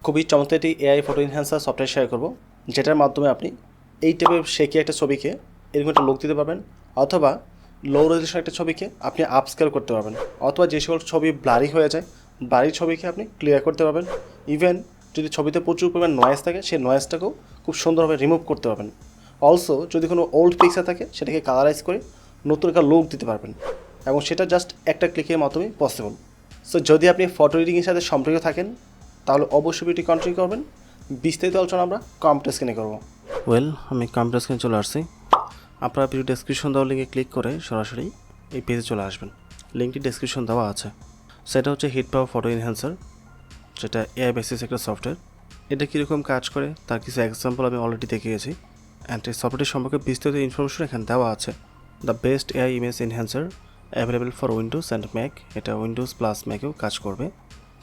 খুবই চমৎকার একটি AI photo enhancer software share করব, যেটার মাধ্যমে আপনি এই টাইপের শেখে একটা ছবিকে এরকম একটা লুক দিতে পারবেন, অথবা লো রেজলিউশন একটা ছবিকে আপনি আপস্কেল করতে পারবেন, অথবা যে সকল ছবি ব্লারি হয়ে যায় ব্লারি ছবিকে আপনি ক্লিয়ার করতে পারবেন। ইভেন যদি ছবিতে প্রচুর পরিমাণ নয়েজ থাকে সেই নয়েজটাকেও খুব সুন্দরভাবে রিমুভ করতে পারবেন। অলসো যদি কোনো ওল্ড পিকচার থাকে সেটাকে কালারাইজ করে নতুন একটা লুক দিতে পারবেন, এবং সেটা জাস্ট একটা ক্লিকের মাধ্যমেই পসিবল। সো যদি আপনি ফটো এডিটিংয়ের সাথে সম্পৃক্ত থাকেন তাহলে অবশ্যই ভিডিওটি কন্টিনিউ করবেন। বিস্তারিত আলোচনা আমরা কম্পিউটার স্ক্রিনে করব। আমি কম্পিউটার স্ক্রিনে চলে আসছি। আপনারা ভিডিও ডেসক্রিপশন দেওয়া লিঙ্কে ক্লিক করে সরাসরি এই পেজে চলে আসবেন। লিঙ্কটি ডেসক্রিপশন দেওয়া আছে। সেটা হচ্ছে HitPaw Photo Enhancer, যেটা এআই বেসিস একটা সফটওয়্যার। এটা কীরকম কাজ করে তার কিছু এক্সাম্পল আমি অলরেডি দেখে গেছি, অ্যান্ড এই সফটওয়্যারটি সম্পর্কে বিস্তারিত ইনফরমেশন এখানে দেওয়া আছে। The best AI image enhancer available for Windows and Mac. এটা উইন্ডোজ প্লাস ম্যাকেও কাজ করবে।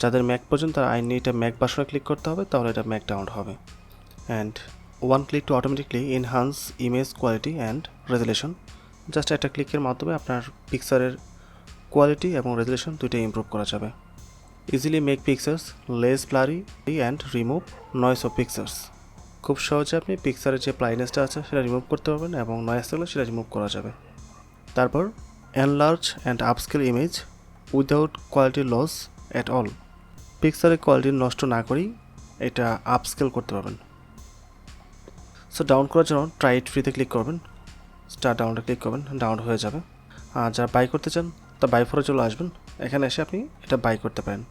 যাদের ম্যাক পর্যন্ত তারা আইনি এটা ম্যাক বাসনে ক্লিক করতে হবে, তাহলে এটা ম্যাক ডাউনলোড হবে। And one click to automatically enhance image quality and resolution. Just একটা ক্লিকের মাধ্যমে আপনার পিকচারের কোয়ালিটি এবং রেজুলেশন দুইটাই ইমপ্রুভ করা যাবে। Easily make pictures less blurry and remove noise of pictures. খুব সহজে আপনি পিকচারের যে ব্লাইনেসটা আছে সেটা রিমুভ করতে পারবেন, এবং নয়েস থাকলে সেটা রিমুভ করা যাবে। তারপর enlarge and upscale image without quality loss at all. পিকচারের কোয়ালিটি নষ্ট না করেই এটা আপস্কেল করতে পারবেন। সো ডাউন করার জন্য ট্রাই ইট ফ্রিতে ক্লিক করবেন, স্টার্ট ডাউনলোডে ক্লিক করবেন, ডাউনলোড হয়ে যাবে। আর যারা বাই করতে চান তা বাই ফোরে চলে আসবেন। এখানে এসে আপনি এটা বাই করতে পারেন।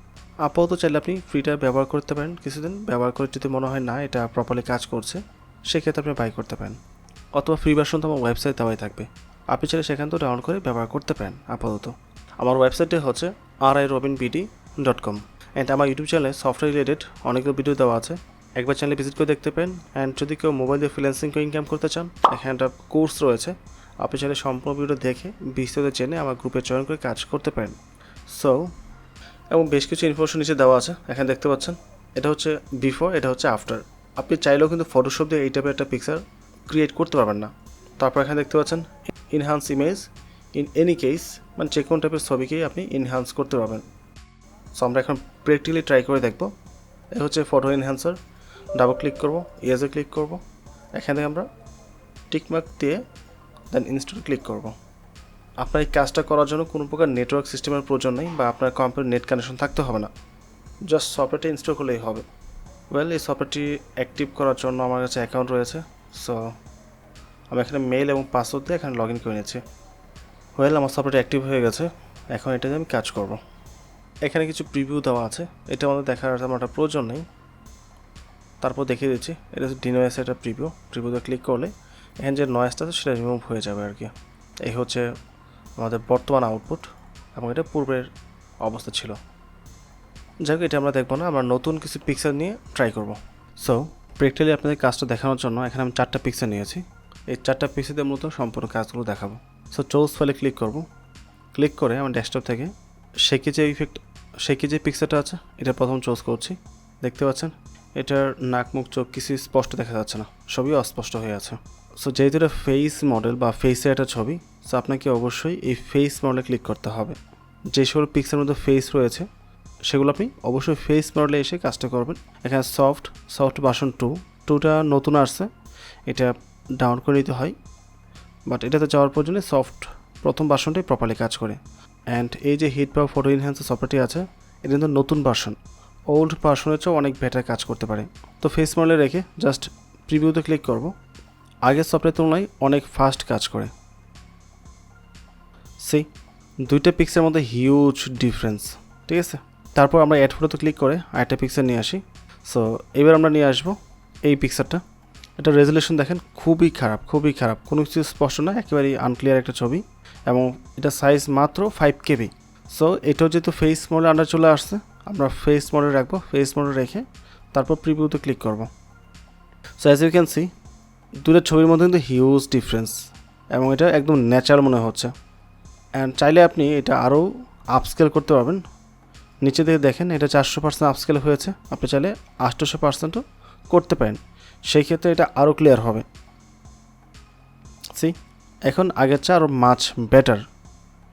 আপাতত চাইলে আপনি ফ্রিটা ব্যবহার করতে পারেন, কিছুদিন ব্যবহার করে যদি মনে হয় না এটা প্রপারলি কাজ করছে সেক্ষেত্রে আপনি বাই করতে পারেন, অথবা ফ্রি ভার্সন তো আমার ওয়েবসাইট দেওয়াই থাকবে, আপনি চাইলে সেখান থেকে ডাউনলোড করে ব্যবহার করতে পারেন। আপাতত আমার ওয়েবসাইটে হচ্ছে rirobineee.com, অ্যান্ড আমার ইউটিউব চ্যানেলে সফটওয়্যার রিলেটেড অনেকগুলো ভিডিও দেওয়া আছে, একবার চ্যানেলে ভিজিট করে দেখতে পারেন। অ্যান্ড যদি কেউ মোবাইল দিয়ে ফ্রিল্যান্সিং করে ইনকাম করতে চান, এখানে একটা কোর্স রয়েছে, আপনি চাইলে সম্পূর্ণ ভিডিও দেখে বিস্তারিত জেনে আমার গ্রুপে জয়েন করে কাজ করতে পারেন। সো এবং বেশ কিছু ইনফরমেশন নিচে দেওয়া আছে, এখানে দেখতে পাচ্ছেন। এটা হচ্ছে বিফোর, এটা হচ্ছে আফটার। আপনি চাইলেও কিন্তু ফটোশপ দিয়ে এই টাইপের একটা পিকচার ক্রিয়েট করতে পারবেন না। তারপর এখানে দেখতে পাচ্ছেন enhance image in any case, মানে যে কোনো টাইপের ছবিকেই আপনি ইনহ্যান্স করতে পারবেন। সো আমরা এখন প্র্যাকটিক্যালি ট্রাই করে দেখব। এ হচ্ছে ফটো এনহ্যান্সার। ডাবল ক্লিক করব, ইয়েজে ক্লিক করব, এখান থেকে আমরা টিকমার্ক দিয়ে দেন ইনস্টল ক্লিক করব। আপনার এই কাজটা করার জন্য কোনো প্রকার নেটওয়ার্ক সিস্টেমের প্রয়োজন নেই, বা আপনার কম্পিউটার নেট কানেকশন থাকতে হবে না, জাস্ট সফটওয়্যারটি ইনস্টল করলেই হবে। এই সফটওয়্যারটি অ্যাক্টিভ করার জন্য আমার কাছে অ্যাকাউন্ট রয়েছে। সো আমি এখানে মেল এবং পাসওয়ার্ড দিয়ে এখানে লগ ইন করে নিচ্ছি। আমার সফটওয়্যারটি অ্যাক্টিভ হয়ে গেছে। এখন এটা দিয়ে আমি কাজ করব। এখানে কিছু প্রিভিউ দেওয়া আছে, এটা আমাদের দেখার আমার একটা প্রয়োজন নেই। তারপর দেখিয়ে দিচ্ছি, এটা হচ্ছে ডিনোয়েস একটা প্রিভিউতে ক্লিক করলে এখানে যে নয়েজটা আছে সেটা রিমুভ হয়ে যাবে আর কি। এই হচ্ছে আমাদের বর্তমান আউটপুট, এবং এটা পূর্বের অবস্থা ছিল। যাই হোক, এটা আমরা দেখবো না, আমরা নতুন কিছু পিকচার নিয়ে ট্রাই করব। সো প্র্যাকটিক্যালি আপনাদের কাজটা দেখানোর জন্য এখানে আমি 4টা পিকচার নিয়েছি। এই 4টা পিকচার দিয়ে মূলত সম্পূর্ণ কাজগুলো দেখাবো। সো চুজ ফাইলে ক্লিক করব, ক্লিক করে আমার ডেস্কটপ থেকে শেকি যে পিকচারটা আছে এটা প্রথম চুজ করছি। দেখতে পাচ্ছেন এটার নাক মুখ চোখ কিছু স্পষ্ট দেখা যাচ্ছে না, সবই অস্পষ্ট হয়ে আছে। সো যেহেতু এটা ফেস মডেল বা ফেসের একটা ছবি, সো আপনাকে অবশ্যই এই ফেস মডেলে ক্লিক করতে হবে। যে সকল পিকচারের মধ্যে ফেস রয়েছে সেগুলো আপনি অবশ্যই ফেস মডেলে এসে কাজটা করবেন। এখানে সফট ভার্সন 2টা নতুন আসছে, এটা ডাউনলোড করে নিতে হয়, বাট এটাতে যাওয়ার প্রয়োজনে প্রথম ভার্সনটাই প্রপারলি কাজ করে। অ্যান্ড এই যে HitPaw Photo Enhancer সফটওয়্যারটি আছে, এটা কিন্তু নতুন ভার্সন, ওল্ড ভার্সনের চেয়েও অনেক বেটার কাজ করতে পারে। তো ফেস মডেলে রেখে জাস্ট প্রিভিউতে ক্লিক করব। আগের সফটওয়্যারের তুলনায় অনেক ফাস্ট কাজ করে। দুইটা পিক্সেলের মধ্যে হিউজ ডিফারেন্স, ঠিক আছে। তারপর আমরা অ্যাড ফটোতে ক্লিক করে আরেকটা পিকচার নিয়ে আসি। সো এবার আমরা নিয়ে আসবো এই পিকচারটা। এটা রেজুলেশন দেখেন খুবই খারাপ, কোনো কিছু স্পষ্ট না, একেবারেই আনক্লিয়ার একটা ছবি, এবং এটা সাইজ মাত্র 5 KB। সো এটাও যেহেতু ফেস মডেল আন্ডার চলে আসছে, আমরা ফেস মডেল রাখবো। ফেস মডেল রেখে তারপর প্রিভিউতে ক্লিক করব। So as you can see দুটো ছবির মধ্যে কিন্তু হিউজ ডিফারেন্স, এবং এটা একদম ন্যাচারাল মনে হচ্ছে। অ্যান্ড চাইলে আপনি এটা আরও আপস্কেল করতে পারবেন। নিচে থেকে দেখেন এটা 400% আপস্কেল হয়েছে, আপনি চাইলে 800%ও করতে পারেন, সেই ক্ষেত্রে এটা আরও ক্লিয়ার হবে। এখন আগের চেয়ে আরও মাচ বেটার,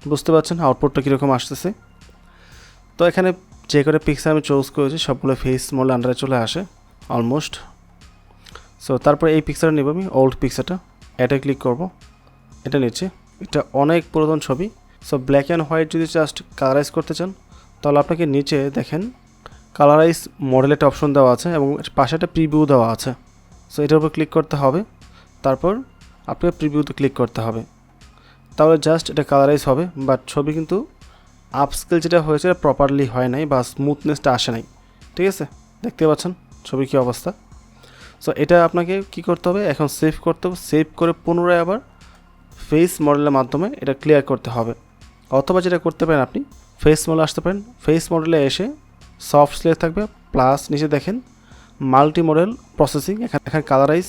বুঝতে পারছেন আউটপুটটা কীরকম আসতেছে। তো এখানে যে করে পিকচার আমি চুজ করেছি সবগুলো ফেস মডেল আন্ডারে চলে আসে অলমোস্ট। সো তারপর এই পিকচারটা নেব আমি, ওল্ড পিকচারটা, এটা ক্লিক করব, এটা নিচ্ছি। এটা অনেক পুরাতন ছবি। সো ব্ল্যাক অ্যান্ড হোয়াইট যদি জাস্ট কালারাইজ করতে চান তাহলে আপনাকে নিচে দেখেন কালারাইজ মডেল একটা অপশন দেওয়া আছে এবং পাশে একটা প্রিভিউ দেওয়া আছে। সো এটার উপর ক্লিক করতে হবে, তারপর আপনাকে প্রিভিউতে ক্লিক করতে হবে, তাহলে জাস্ট এটা কালারাইজ হবে। বাট ছবি কিন্তু আপস্কেল যেটা হয়েছে প্রপারলি হয় নাই বা স্মুথনেসটা আসে নাই, ঠিক আছে? দেখতে পাচ্ছেন ছবির কী অবস্থা। সো এটা আপনাকে কি করতে হবে, এখন সেভ করতে হবে, সেভ করে পুনরায় আবার ফেস মডেলের মাধ্যমে এটা ক্লিয়ার করতে হবে। অথবা যেটা করতে পারেন আপনি ফেস মডেলে আসতে পারেন, ফেস মডেলে এসে সফট সিলেক্ট থাকবে, প্লাস নিচে দেখেন মাল্টি মডেল প্রসেসিং, এখানে কালারাইজ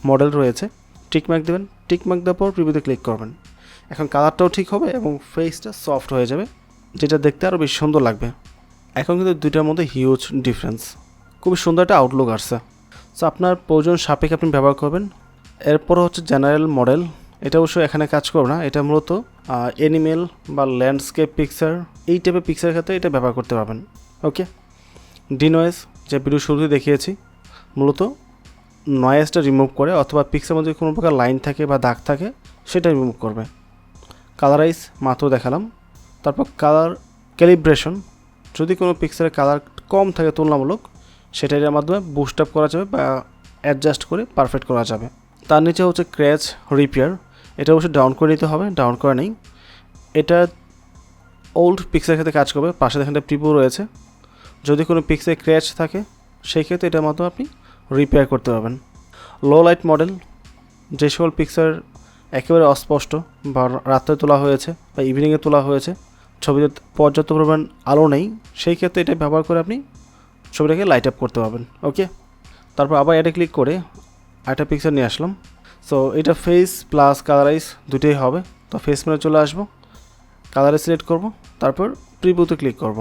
মডেল রয়েছে, টিকমার্ক দেবেন, টিকমার্ক দেওয়ার পর প্রিভিউতে ক্লিক করবেন। এখন কালারটাও ঠিক হবে এবং ফেসটা সফট হয়ে যাবে, যেটা দেখতে আরও বেশি সুন্দর লাগবে। এখন কিন্তু দুইটার মধ্যে হিউজ ডিফারেন্স, খুবই সুন্দর একটা আউটলুক আসছে। সো আপনার প্রয়োজন সাপেক্ষে আপনি ব্যবহার করবেন। এরপর হচ্ছে জেনারেল মডেল, এটা অবশ্য এখানে কাজ করবে না, এটা মূলত অ্যানিমেল বা ল্যান্ডস্কেপ পিকচার এই টাইপের পিকচারের ক্ষেত্রে এটা ব্যবহার করতে পারবেন। ওকে, ডিনয়েজ যে ভিডিও শুরুতে দেখিয়েছি মূলত নয়েজটা রিমুভ করে, অথবা পিকচারের মধ্যে কোনো প্রকার লাইন থাকে বা দাগ থাকে সেটা রিমুভ করবে। কালারাইজ মাত্র দেখালাম। তারপর কালার ক্যালিব্রেশন, যদি কোনো পিকচারের কালার কম থাকে তুলনামূলক সেটা এর মাধ্যমে বুস্ট আপ করা যাবে বা অ্যাডজাস্ট করে পারফেক্ট করা যাবে। তার নিচে হচ্ছে ক্র্যাচ রিপেয়ার, এটা অবশ্যই ডাউন করে নিতে হবে, ডাউন করে নেই। এটা ওল্ড পিকচারের ক্ষেত্রে কাজ করবে, পাশে দেখেন একটা প্রিভিউ রয়েছে, যদি কোনো পিকচারে ক্র্যাচ থাকে সেই ক্ষেত্রে এটার মাধ্যমে আপনি রিপেয়ার করতে পারবেন। লো লাইট মডেল, যে সকল পিকচার একেবারে অস্পষ্ট বা রাত্রে তোলা হয়েছে বা ইভিনিংয়ে তোলা হয়েছে, ছবিতে পর্যাপ্ত পরিমাণ আলো নেই, সেই ক্ষেত্রে এটা ব্যবহার করে আপনি ছবিটাকে লাইট আপ করতে পারবেন। ওকে, তারপর আবার এটা ক্লিক করে একটা পিকচার নিয়ে আসলাম। সো এটা ফেস প্লাস কালারাইজ দুটোই হবে। তো ফেস মেনে চলে আসবো, কালারে সিলেক্ট করব, তারপর প্রিভিউতে ক্লিক করব।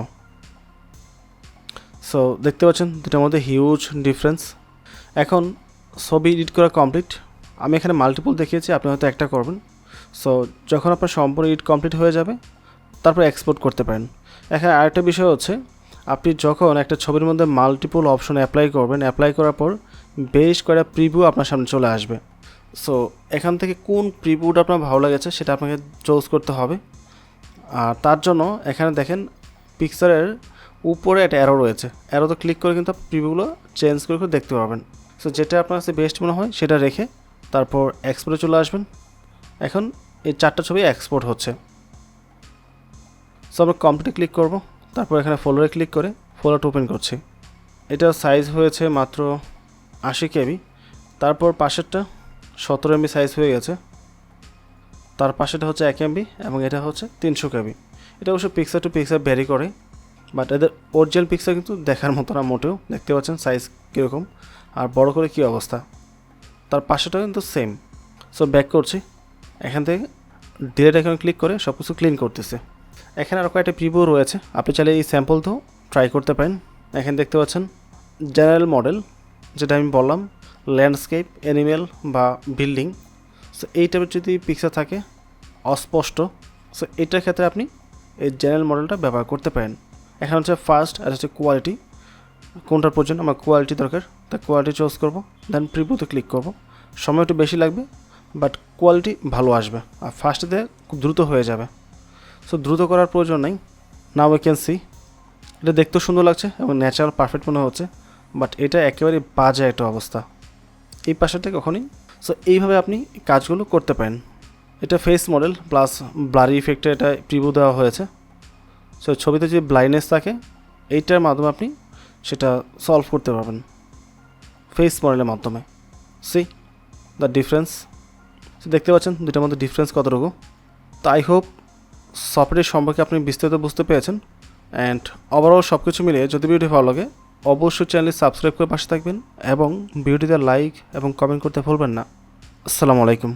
সো দেখতে পাচ্ছেন দুটার মধ্যে হিউজ ডিফারেন্স। এখন ছবি এডিট করা কমপ্লিট, আমি এখানে মাল্টিপল দেখিয়েছি, আপনি হয়তো একটা করবেন। সো যখন আপনার সম্পূর্ণ এডিট কমপ্লিট হয়ে যাবে তারপর এক্সপোর্ট করতে পারেন। এখানে আরেকটা বিষয় হচ্ছে, আপনি যখন একটা ছবির মধ্যে মাল্টিপল অপশন অ্যাপ্লাই করবেন, অ্যাপ্লাই করার পর বেশ কয়েকটা প্রিভিউ আপনার সামনে চলে আসবে। সো এখান থেকে কোন প্রিভিউটা আপনার ভালো লেগেছে সেটা আপনাকে চুজ করতে হবে। আর তার জন্য এখানে দেখেন পিকচারের উপরে একটা অ্যারো রয়েছে, অ্যারোতে ক্লিক করে কিন্তু প্রিভিউগুলো চেঞ্জ করে দেখতে পারবেন। সো যেটা আপনার কাছে বেস্ট মনে হয় সেটা রেখে তারপর এক্সপোর্টে চলে আসবেন। এখন এই 4টা ছবি এক্সপোর্ট হচ্ছে। সো আমরা কমপ্লিটে ক্লিক করব, তারপর এখানে ফোল্ডারে ক্লিক করে ফোল্ডারটা ওপেন করছি। এটা সাইজ হয়েছে মাত্র 80 KB, তারপর পাশেরটা 17 MB সাইজ হয়ে গেছে, তার পাশেটা হচ্ছে 1 MB এবং এটা হচ্ছে 300 KB। এটা অবশ্য পিকচার টু পিকচার ভ্যারি করে, বাট এদের অরিজিনাল পিকচার কিন্তু দেখার মতো না মোটেও। দেখতে পাচ্ছেন সাইজ কীরকম আর বড় করে কী অবস্থা, তার পাশেটা কিন্তু সেম। সো ব্যাক করছি, এখান থেকে ডিলেট এখানে ক্লিক করে সব কিছু ক্লিন করতেছে। এখানে আরও কয়েকটা প্রিভিউ রয়েছে, আপনি চাইলে এই স্যাম্পল তো ট্রাই করতে পারেন। এখানে দেখতে পাচ্ছেন জেনারেল মডেল, যেটা আমি বললাম ল্যান্ডস্কেপ, অ্যানিমেল বা বিল্ডিং। সো এই টাইপের যদি পিকচার থাকে অস্পষ্ট, সো এটার ক্ষেত্রে আপনি এই জেনারেল মডেলটা ব্যবহার করতে পারেন। এখানে হচ্ছে ফার্স্ট আর হচ্ছে কোয়ালিটি, কোনটার প্রয়োজন, আমার কোয়ালিটি দরকার, তাই কোয়ালিটি চুজ করব, দেন প্রিভিউতে ক্লিক করব। সময় একটু বেশি লাগবে বাট কোয়ালিটি ভালো আসবে, আর ফার্স্টে খুব দ্রুত হয়ে যাবে। সো দ্রুত করার প্রয়োজন নেই। নাও উই ক্যান সি, এটা দেখতেও সুন্দর লাগছে এবং ন্যাচারাল পারফেক্ট মনে হচ্ছে, বাট এটা একেবারে বাজে একটা অবস্থা এই পাশেরটা কখনই। সো এইভাবে আপনি কাজগুলো করতে পারেন। এটা ফেস মডেল প্লাস ব্লারি ইফেক্টে এটা প্রিভিউ দেওয়া হয়েছে। সো ছবিতে যদি ব্লাইন্ডনেস থাকে এইটার মাধ্যমে আপনি সেটা সলভ করতে পারবেন ফেস মডেলের মাধ্যমে। সি দ্য ডিফারেন্স, দেখতে পাচ্ছেন দুটার মধ্যে ডিফারেন্স কতটুকু। তো আই হোপ সফটওয়্যার সম্পর্কে আপনি বিস্তারিত বুঝতে পেরেছেন। অ্যান্ড ওভারঅল সব কিছু মিলিয়ে যদি ভিডিওটি ভালো লাগে অবশ্যই চ্যানেলটি সাবস্ক্রাইব করে পাশে থাকবেন এবং ভিডিওটিতে লাইক এবং কমেন্ট করতে ভুলবেন না। আসসালামু আলাইকুম।